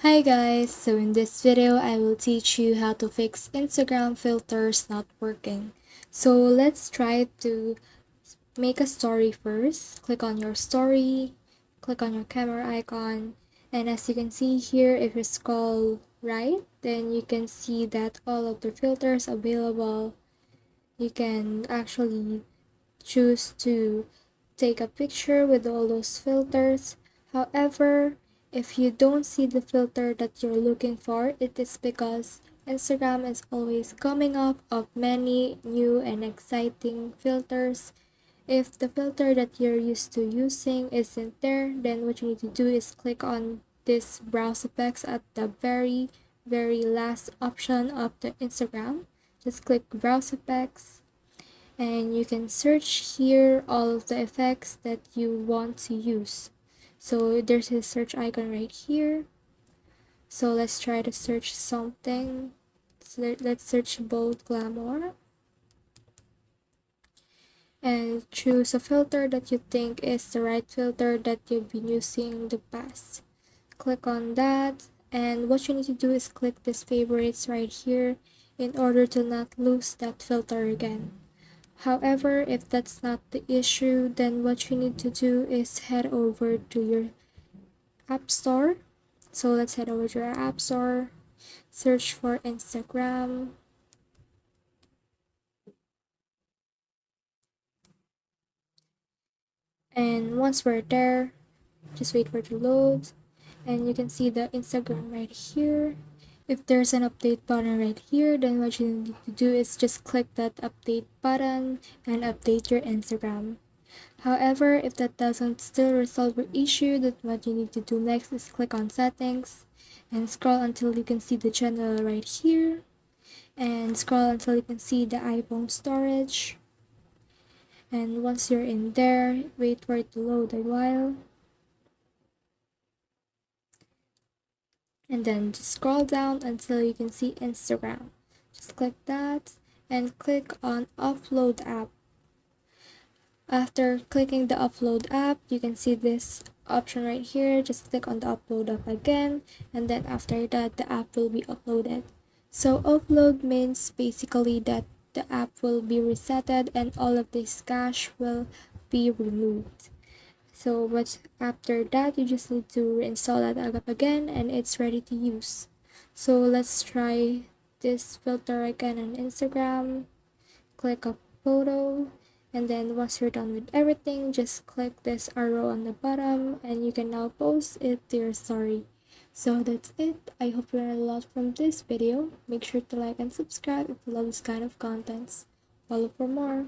Hi guys, so in this video I will teach you how to fix Instagram filters not working. So let's try to make a story first. Click on your story, click on your camera icon, and as you can see here, if you scroll right, then you can see that all of the filters available. You can actually choose to take a picture with all those filters. However, if you don't see the filter that you're looking for, it is because Instagram is always coming up of many new and exciting filters. If the filter that you're used to using isn't there, then what you need to do is click on this browse effects at the very last option of the Instagram. Just click browse effects and you can search here all of the effects that you want to use. So there's a search icon right here. So let's try to search something. So let's search bold glamour and choose a filter that you think is the right filter that you've been using in the past. Click on that, and what you need to do is click this favorites right here in order to not lose that filter again. However, if that's not the issue, then what you need to do is head over to your app store. So let's head over to our app store, search for Instagram, and once we're there, just wait for it to load, and you can see the Instagram right here. If there's an update button right here, then what you need to do is just click that update button and update your Instagram. However, if that doesn't still resolve your issue, then what you need to do next is click on settings and scroll until you can see the general right here, and scroll until you can see the iPhone storage. And once you're in there, wait for it to load a while, and then just scroll down until you can see Instagram. Just click that and click on upload app. After clicking the upload app, you can see this option right here. Just click on the upload app again, and then after that the app will be uploaded. So upload means basically that the app will be resetted and all of this cache will be removed. So but after that, you just need to reinstall that app again and it's ready to use. So let's try this filter again on Instagram. Click a photo, and then once you're done with everything, just click this arrow on the bottom and you can now post it to your story. So that's it. I hope you learned a lot from this video. Make sure to like and subscribe if you love this kind of contents. Follow for more.